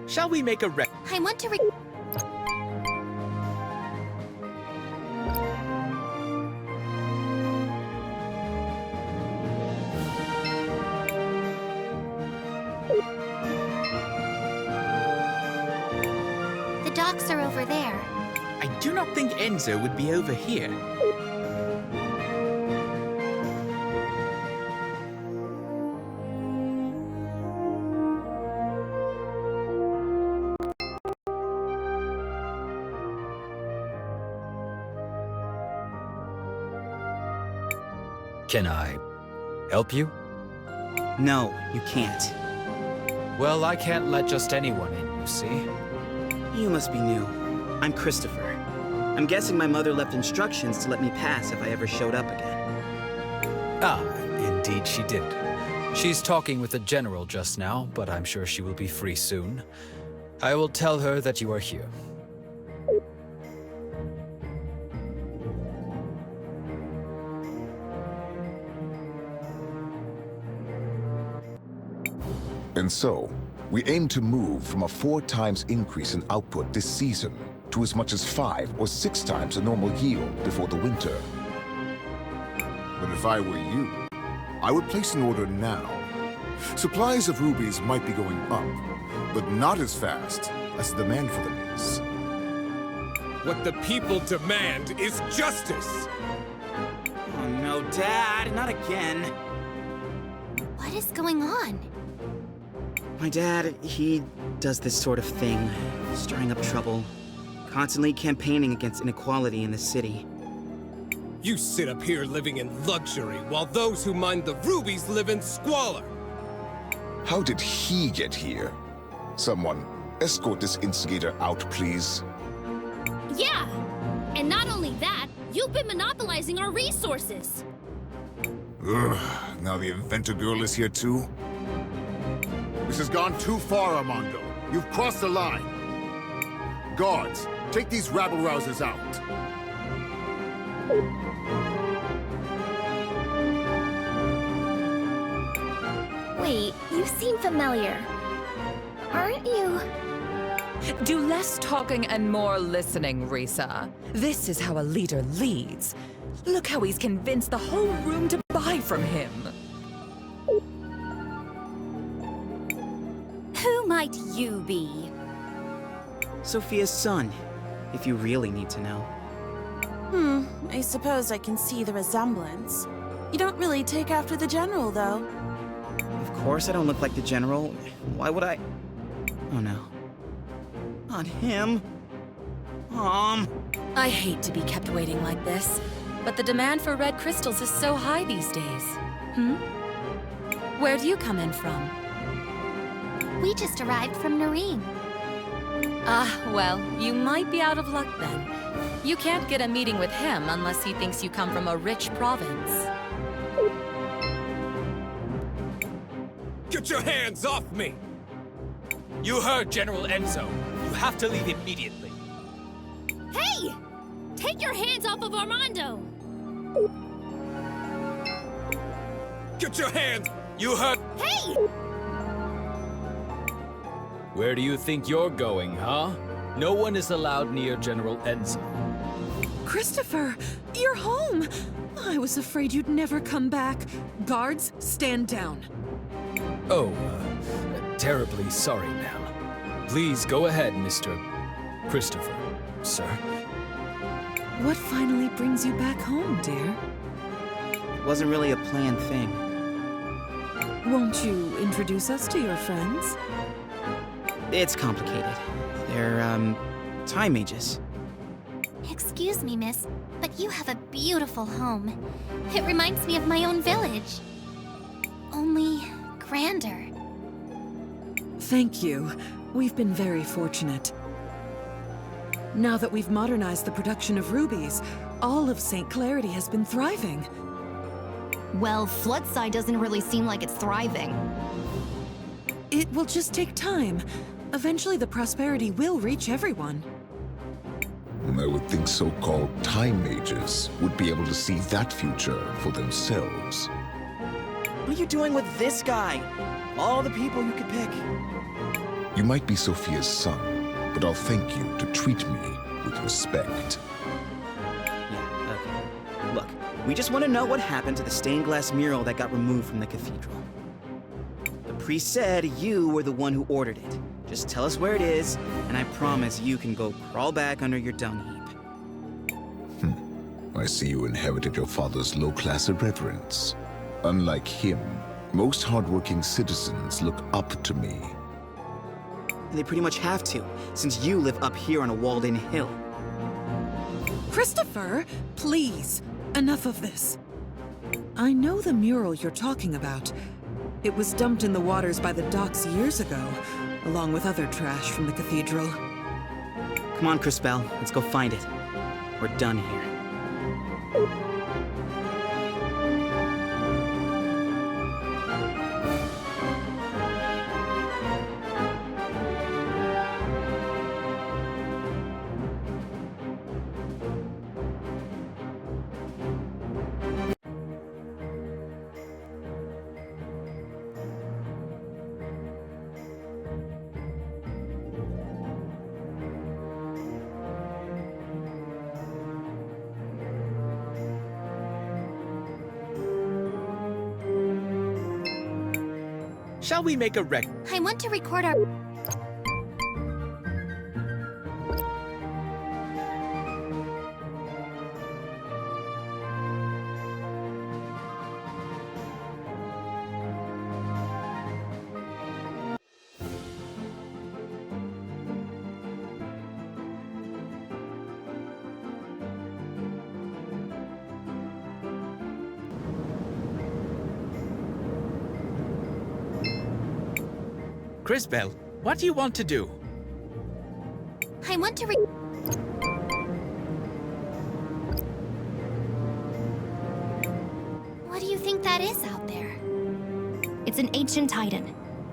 Shall we make a I want to The docks are over there. I do not think Enzo would be over here. Can I help you? No, you can't. Well, I can't let just anyone in, you see. You must be new. I'm Christopher. I'm guessing my mother left instructions to let me pass if I ever showed up again. Ah, indeed she did. She's talking with the general just now, but I'm sure she will be free soon. I will tell her that you are here. And so, we aim to move from a 4 times increase in output this season to as much as 5 or 6 times the normal yield before the winter. But if I were you, I would place an order now. Supplies of rubies might be going up, but not as fast as the demand for them is. What the people demand is justice! Oh no, Dad, not again. What is going on? My dad, he does this sort of thing, stirring up trouble, constantly campaigning against inequality in the city. You sit up here living in luxury, while those who mine the rubies live in squalor! How did he get here? Someone, escort this instigator out, please. Yeah! And not only that, you've been monopolizing our resources! Ugh, now the inventor girl is here too? This has gone too far, Armando. You've crossed the line. Guards, take these rabble-rousers out. Wait, you seem familiar. Aren't you? Do less talking and more listening, Risa. This is how a leader leads. Look how he's convinced the whole room to buy from him. Who might you be? Sophia's son, if you really need to know. I suppose I can see the resemblance. You don't really take after the general, though. Of course I don't look like the general. Why would I? Oh no. Not him. I hate to be kept waiting like this, but the demand for red crystals is so high these days. Where do you come in from? We just arrived from Nareen. Ah, well, you might be out of luck then. You can't get a meeting with him unless he thinks you come from a rich province. Get your hands off me! You heard General Enzo. You have to leave immediately. Hey! Take your hands off of Armando! Get your hands! You heard... Hey! Where do you think you're going, huh? No one is allowed near General Enzo. Christopher, you're home! I was afraid you'd never come back. Guards, stand down. Oh, terribly sorry, ma'am. Please go ahead, Mr. Christopher, sir. What finally brings you back home, dear? It wasn't really a planned thing. Won't you introduce us to your friends? It's complicated. They're, Time Mages. Excuse me, miss, but you have a beautiful home. It reminds me of my own village. Only grander. Thank you. We've been very fortunate. Now that we've modernized the production of rubies, all of St. Clarity has been thriving. Well, Floodside doesn't really seem like it's thriving. It will just take time. Eventually the prosperity will reach everyone. I would think so-called Time Mages would be able to see that future for themselves. What are you doing with this guy? All the people you could pick. You might be Sophia's son, but I'll thank you to treat me with respect. Yeah, okay. Look, we just want to know what happened to the stained glass mural that got removed from the cathedral. The priest said you were the one who ordered it. Just tell us where it is, and I promise you can go crawl back under your dung heap. I see you inherited your father's low-class irreverence. Unlike him, most hardworking citizens look up to me. They pretty much have to, since you live up here on a walled-in hill. Christopher, please, enough of this. I know the mural you're talking about. It was dumped in the waters by the docks years ago, along with other trash from the cathedral. Come on, Crisbell, let's go find it. We're done here. Shall we make a I want to record our... Crisbell, what do you want to do? I want to What do you think that is out there? It's an ancient titan,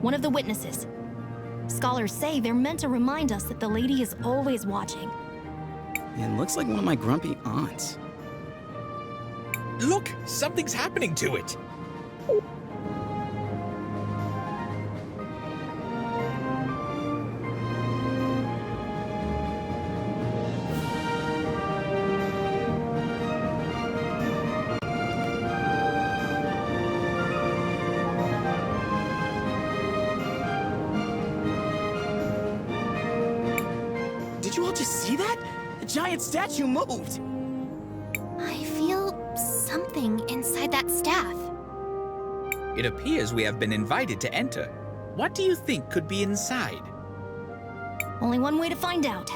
one of the witnesses. Scholars say they're meant to remind us that the lady is always watching. It looks like one of my grumpy aunts. Look, something's happening to it. Did you all just see that? The giant statue moved! I feel something inside that staff. It appears we have been invited to enter. What do you think could be inside? Only one way to find out.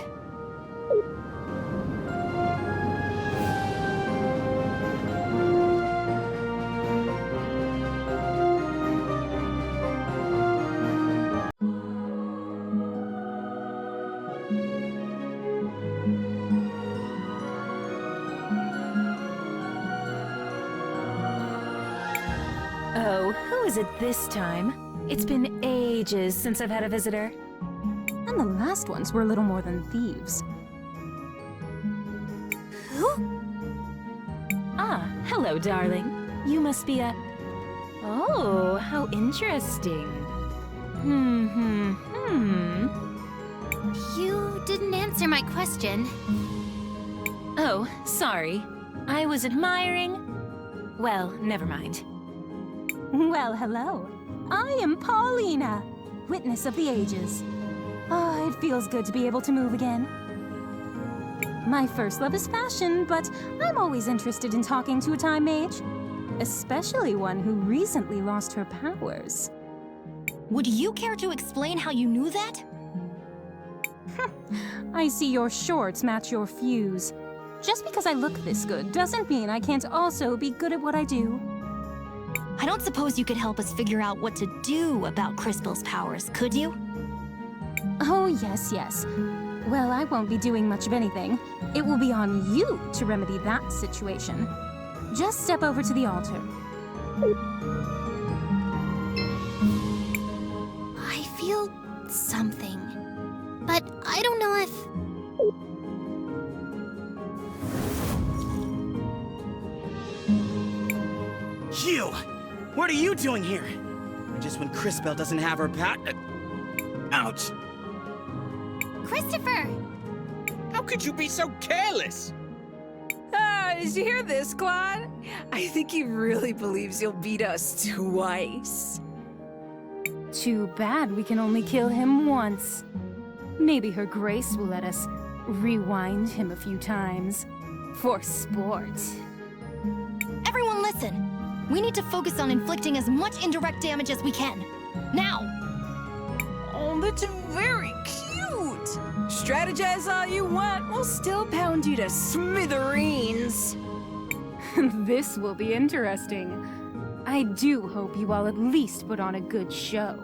Oh, who is it this time? It's been ages since I've had a visitor. And the last ones were little more than thieves. Who? Ah, hello, darling. You must be a... Oh, how interesting. You didn't answer my question. Oh, sorry. I was admiring... Well, never mind. Well, hello. I am Paulina, witness of the ages. Ah, it feels good to be able to move again. My first love is fashion, but I'm always interested in talking to a time mage. Especially one who recently lost her powers. Would you care to explain how you knew that? I see your shorts match your fuse. Just because I look this good doesn't mean I can't also be good at what I do. I don't suppose you could help us figure out what to do about Crisbell's powers, could you? Oh, yes, yes. Well, I won't be doing much of anything. It will be on you to remedy that situation. Just step over to the altar. I feel something, but I don't know if... You! What are you doing here? Just when Crisbell doesn't have her Ouch. Christopher! How could you be so careless? Did you hear this, Claude? I think he really believes you'll beat us twice. Too bad we can only kill him once. Maybe Her Grace will let us rewind him a few times. For sport. Everyone listen! We need to focus on inflicting as much indirect damage as we can. Now! Oh, that's very cute! Strategize all you want, we'll still pound you to smithereens. This will be interesting. I do hope you all at least put on a good show.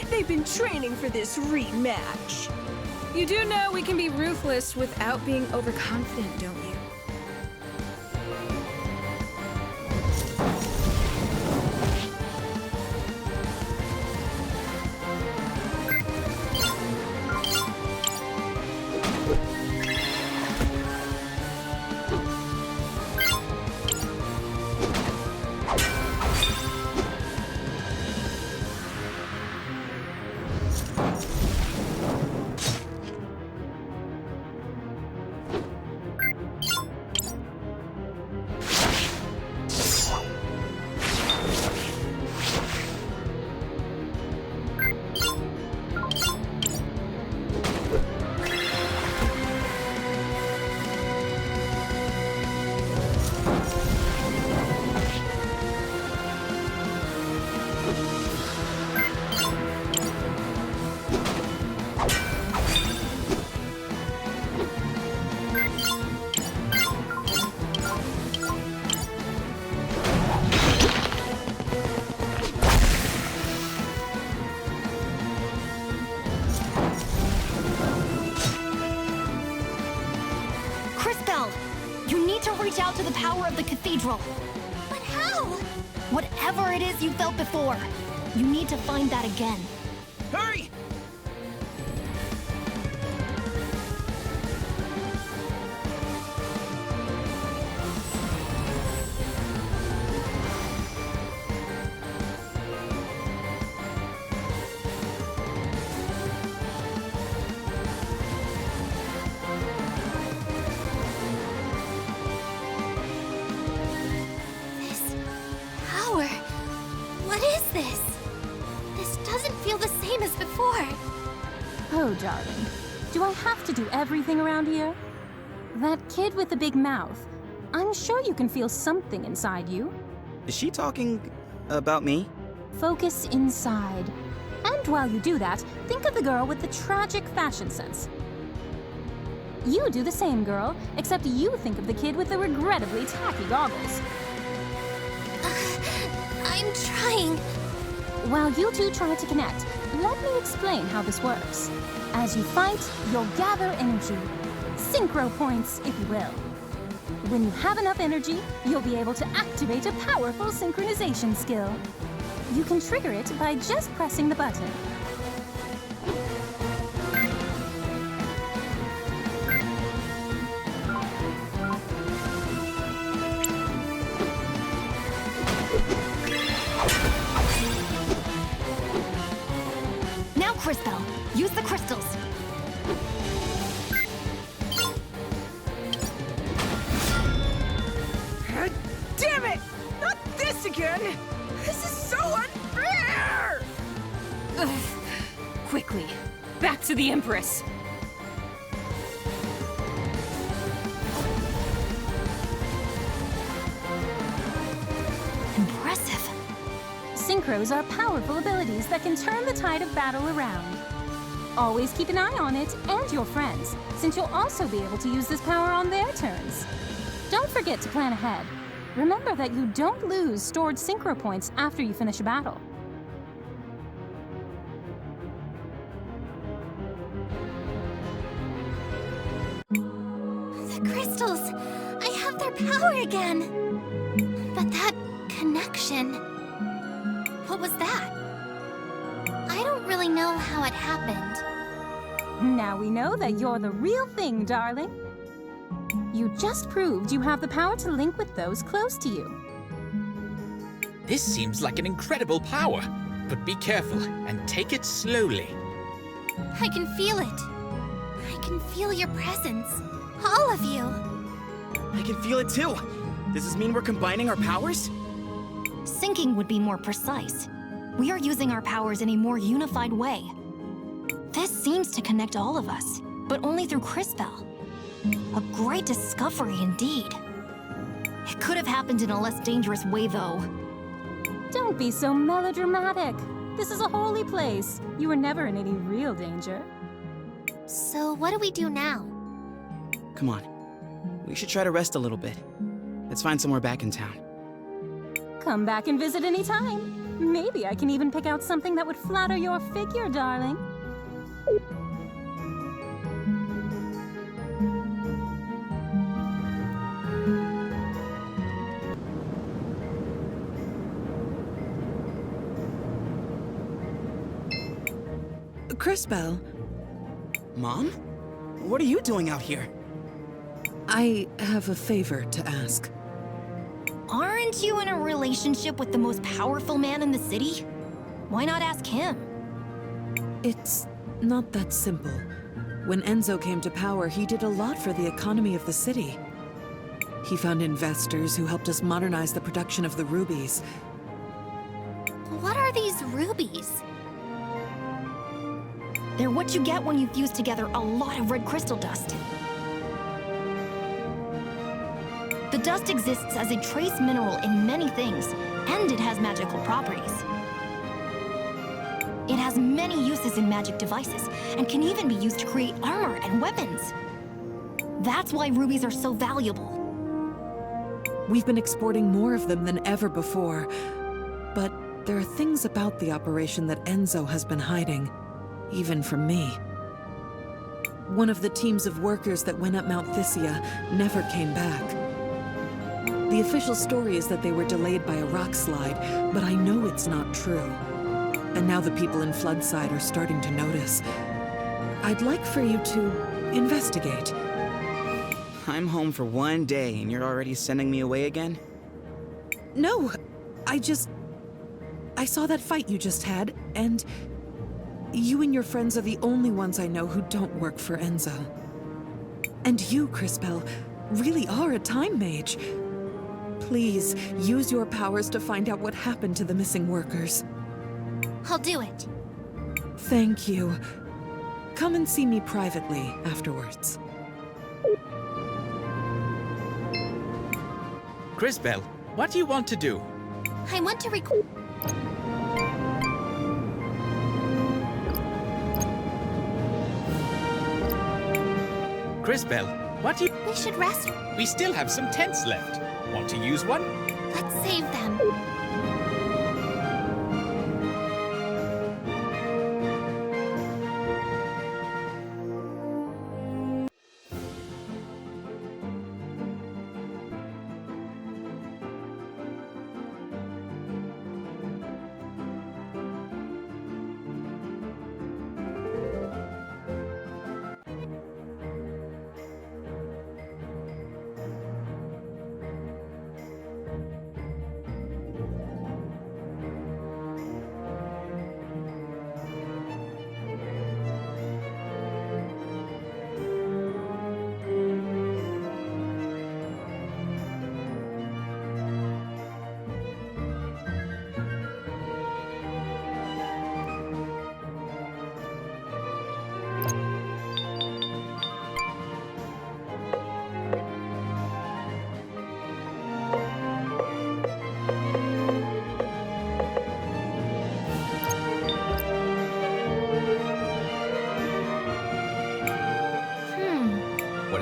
They've been training for this rematch. You do know we can be ruthless without being overconfident, don't you? Reach out to the power of the cathedral. But how? Whatever it is you felt before, you need to find that again. Hurry! Oh, darling. Do I have to do everything around here? That kid with the big mouth. I'm sure you can feel something inside you. Is she talking about me? Focus inside. And while you do that, think of the girl with the tragic fashion sense. You do the same, girl, except you think of the kid with the regrettably tacky goggles. I'm trying. While you two try to connect, let me explain how this works. As you fight, you'll gather energy. Synchro points, if you will. When you have enough energy, you'll be able to activate a powerful synchronization skill. You can trigger it by just pressing the button. Now, Crisbell, use the crystals. Damn it! Not this once again! This is so unfair! Ugh. Quickly, back to the Empress. Impressive. Synchros are powerful abilities that can turn the tide of battle around. Always keep an eye on it and your friends, since you'll also be able to use this power on their turns. Don't forget to plan ahead. Remember that you don't lose stored synchro points after you finish a battle. The crystals! I have their power again! But that connection... What was that? I don't really know how it happened. Now we know that you're the real thing, darling. You just proved you have the power to link with those close to you. This seems like an incredible power, but be careful and take it slowly. I can feel it. I can feel your presence. All of you. I can feel it too. Does this mean we're combining our powers? Syncing would be more precise. We are using our powers in a more unified way. This seems to connect all of us, but only through Crisbell. A great discovery indeed. It could have happened in a less dangerous way, though. Don't be so melodramatic. This is a holy place. You were never in any real danger. So what do we do now? Come on. We should try to rest a little bit. Let's find somewhere back in town. Come back and visit anytime. Maybe I can even pick out something that would flatter your figure, darling. Crisbell. Mom? What are you doing out here? I have a favor to ask. Aren't you in a relationship with the most powerful man in the city? Why not ask him? It's not that simple. When Enzo came to power, he did a lot for the economy of the city. He found investors who helped us modernize the production of the rubies. What are these rubies? They're what you get when you fuse together a lot of red crystal dust. The dust exists as a trace mineral in many things, and it has magical properties. It has many uses in magic devices, and can even be used to create armor and weapons. That's why rubies are so valuable. We've been exporting more of them than ever before, but there are things about the operation that Enzo has been hiding, even from me. One of the teams of workers that went up Mount Thysia never came back. The official story is that they were delayed by a rock slide, but I know it's not true. And now the people in Floodside are starting to notice. I'd like for you to investigate. I'm home for one day and you're already sending me away again? No, I saw that fight you just had, and you and your friends are the only ones I know who don't work for Enzo. And you, Crisbell, really are a time mage. Please, use your powers to find out what happened to the missing workers. I'll do it. Thank you. Come and see me privately afterwards. Crisbell, what do you want to do? I want to record. Crisbell, what do you... We should rest. We still have some tents left. Want to use one? Let's save them.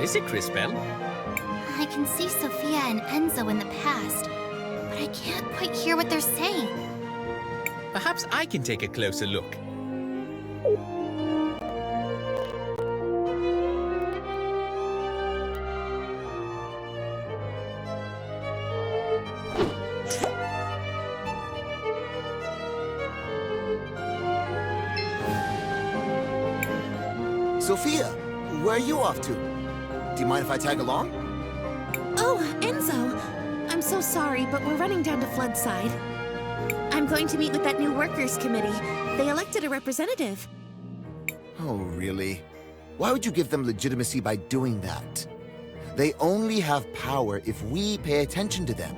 What is it, Crisbell? I can see Sophia and Enzo in the past, but I can't quite hear what they're saying. Perhaps I can take a closer look. Sophia, where are you off to? Do you mind if I tag along? Oh, Enzo. I'm so sorry, but we're running down to Floodside. I'm going to meet with that new workers' committee. They elected a representative. Oh, really? Why would you give them legitimacy by doing that? They only have power if we pay attention to them.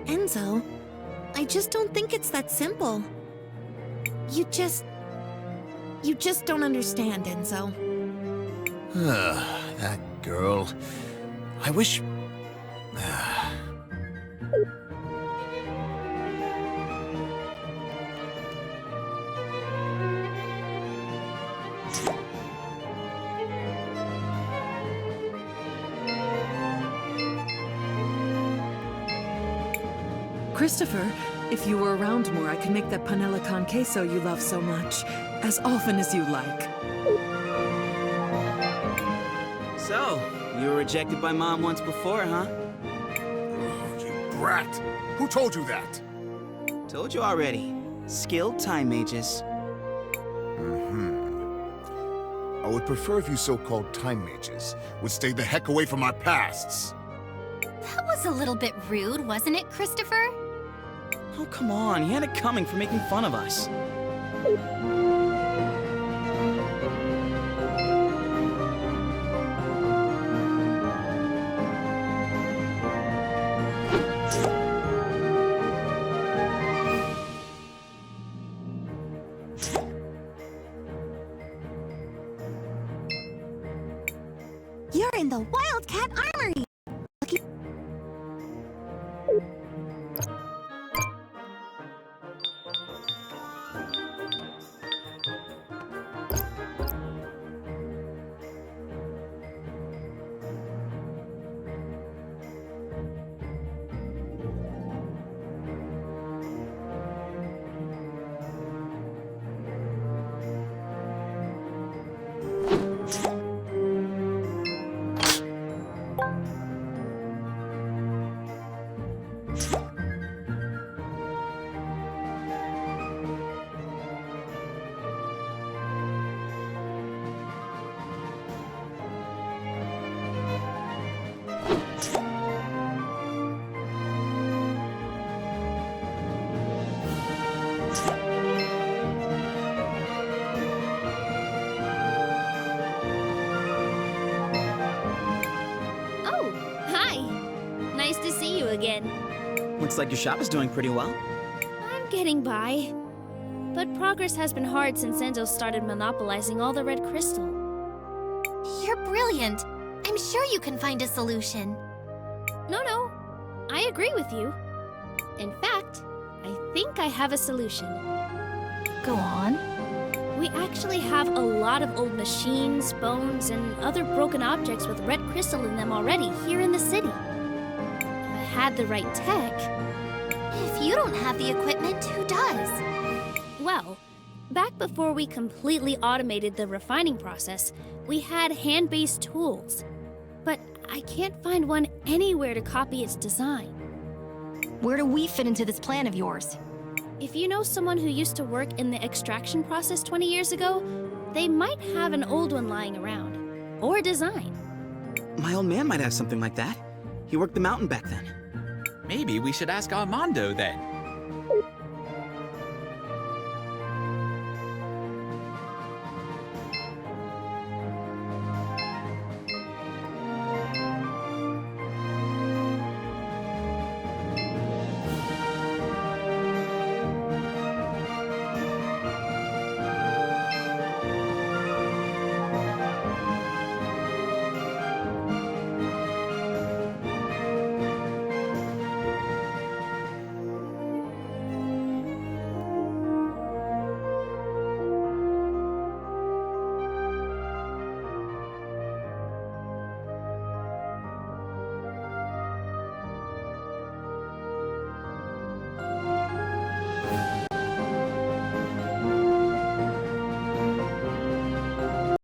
Enzo, I just don't think it's that simple. You just don't understand, Enzo. That girl. I wish... Christopher, if you were around more, I could make that panela con queso you love so much, as often as you like. So, you were rejected by Mom once before, huh? You brat! Who told you that? Told you already. Skilled time mages. I would prefer if you so-called time mages would stay the heck away from our pasts. That was a little bit rude, wasn't it, Christopher? Oh, come on. He had it coming for making fun of us. You're in the Wildcat Armory! Again. Looks like your shop is doing pretty well. I'm getting by. But progress has been hard since Enzo started monopolizing all the red crystal. You're brilliant. I'm sure you can find a solution. No. I agree with you. In fact, I think I have a solution. Go on. We actually have a lot of old machines, bones, and other broken objects with red crystal in them already here in the city. Had the right tech. If you don't have the equipment, who does? Well, back before we completely automated the refining process, we had hand-based tools. But I can't find one anywhere to copy its design. Where do we fit into this plan of yours? If you know someone who used to work in the extraction process 20 years ago, they might have an old one lying around. Or a design. My old man might have something like that. He worked the mountain back then. Maybe we should ask Armando then.